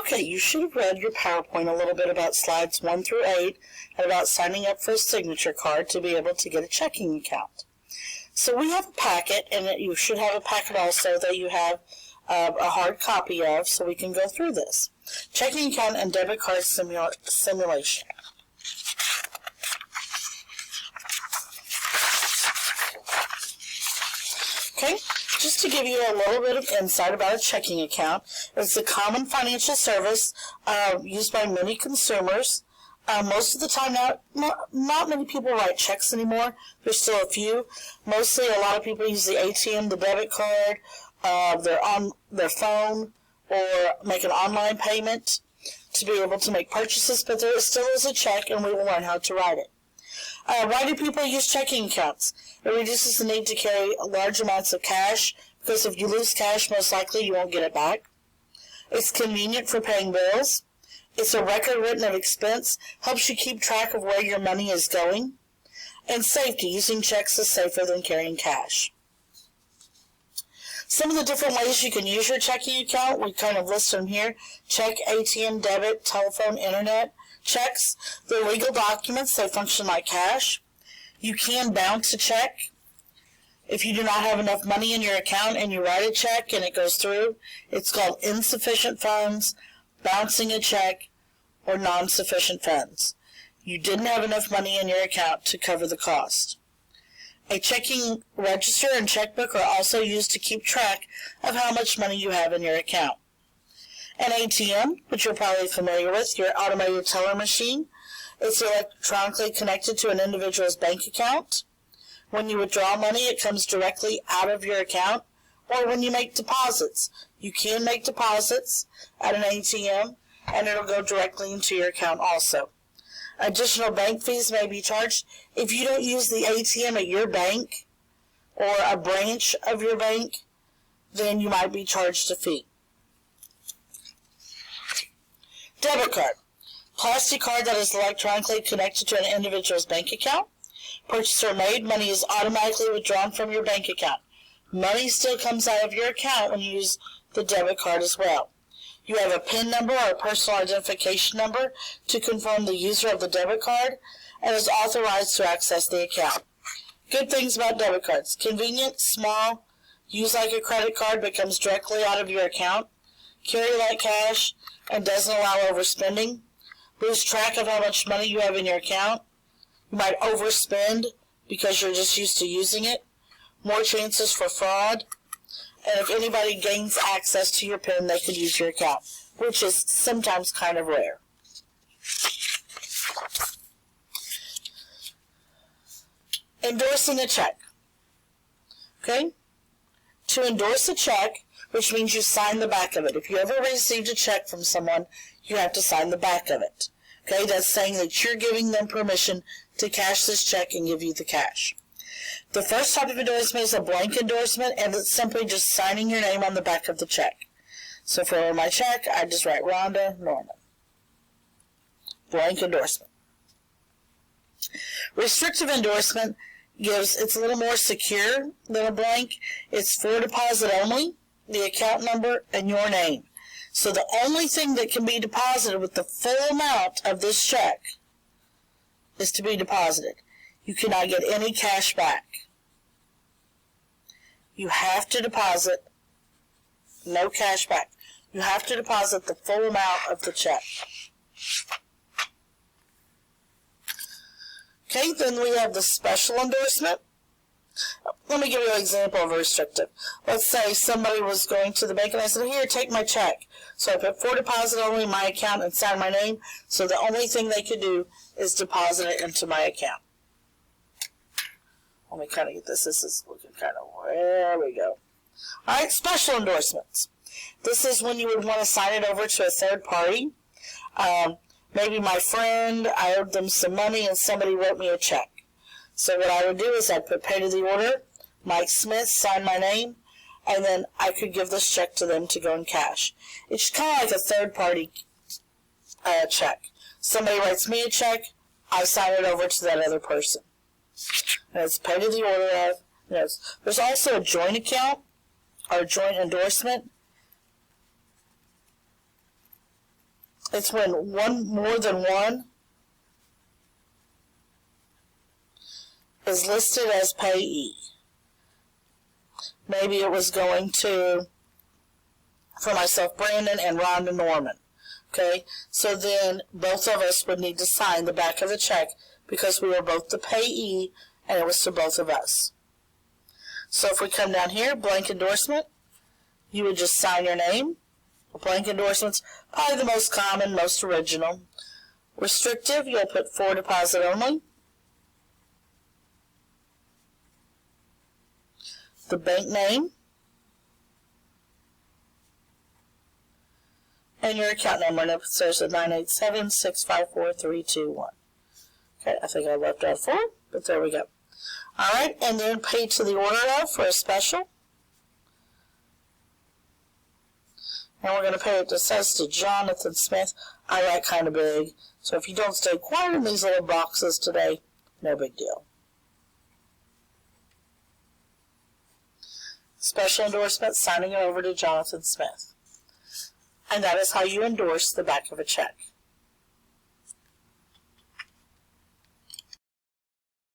Okay, you should have read your PowerPoint a little bit about slides 1 through 8 and about signing up for a signature card to be able to get a checking account. So we have a packet, and you should have a packet also that you have a hard copy of, so we can go through this. Checking account and debit card simulation. Okay, just to give you a little bit of insight about a checking account, it's a common financial service used by many consumers. Most of the time now, not many people write checks anymore. There's still a few. Mostly a lot of people use the ATM, the debit card, they're on their phone, or make an online payment to be able to make purchases, but there still is a check, and we will learn how to write it. Why do people use checking accounts? It reduces the need to carry large amounts of cash, because if you lose cash, most likely you won't get it back. It's convenient for paying bills. It's a record written of expense, helps you keep track of where your money is going. And safety, using checks is safer than carrying cash. Some of the different ways you can use your checking account, we kind of list them here. Check, ATM, debit, telephone, internet. Checks, they're legal documents, they function like cash. You can bounce a check. If you do not have enough money in your account and you write a check and it goes through, it's called insufficient funds, bouncing a check, or non-sufficient funds. You didn't have enough money in your account to cover the cost. A checking register and checkbook are also used to keep track of how much money you have in your account. An ATM, which you're probably familiar with, your automated teller machine, it's electronically connected to an individual's bank account. When you withdraw money, it comes directly out of your account, or when you make deposits. You can make deposits at an ATM, and it'll go directly into your account also. Additional bank fees may be charged if you don't use the ATM at your bank or a branch of your bank, then you might be charged a fee. Debit card. Plastic card that is electronically connected to an individual's bank account. Purchase or made, money is automatically withdrawn from your bank account. Money still comes out of your account when you use the debit card as well. You have a PIN number or a personal identification number to confirm the user of the debit card and is authorized to access the account. Good things about debit cards. Convenient, small, use like a credit card but comes directly out of your account. Carry like cash and doesn't allow overspending. Lose track of how much money you have in your account. You might overspend because you're just used to using it. More chances for fraud. And if anybody gains access to your PIN, they could use your account, which is sometimes kind of rare. Endorsing a check. Okay? To endorse a check, which means you sign the back of it. If you ever received a check from someone, you have to sign the back of it. Okay? That's saying that you're giving them permission to cash this check and give you the cash. The first type of endorsement is a blank endorsement, and it's simply just signing your name on the back of the check. So for my check, I just write Rhonda Norman. Blank endorsement. Restrictive endorsement it's a little more secure than a blank. It's for deposit only, the account number, and your name. So the only thing that can be deposited with the full amount of this check is to be deposited. You cannot get any cash back. You have to deposit, no cash back. You have to deposit the full amount of the check. Okay, then we have the special endorsement. Let me give you an example of a restrictive. Let's say somebody was going to the bank and I said, here, take my check. So I put for deposit only in my account and signed my name. So the only thing they could do is deposit it into my account. Let me kind of get this. This is looking kind of, there we go. All right, special endorsements. This is when you would want to sign it over to a third party. Maybe my friend, I owed them some money and somebody wrote me a check. So what I would do is I'd put pay to the order, Mike Smith, sign my name, and then I could give this check to them to go in cash. It's kind of like a third party check. Somebody writes me a check, I sign it over to that other person. And it's pay to the order of. There's also a joint account or a joint endorsement. It's when more than one is listed as payee. Maybe it was going to, for myself, Brandon and Rhonda Norman. Okay, so then both of us would need to sign the back of the check because we were both the payee and it was to both of us. So if we come down here, blank endorsement, you would just sign your name. Blank endorsements, probably the most common, most original. Restrictive, you'll put for deposit only. The bank name. And your account number, and it says 987-654-321. Okay, I think I left out 4, but there we go. All right, and then pay to the order of for a special. And we're going to pay it, it says to Jonathan Smith. I write kind of big, so if you don't stay quiet in these little boxes today, no big deal. Special endorsement, signing it over to Jonathan Smith. And that is how you endorse the back of a check.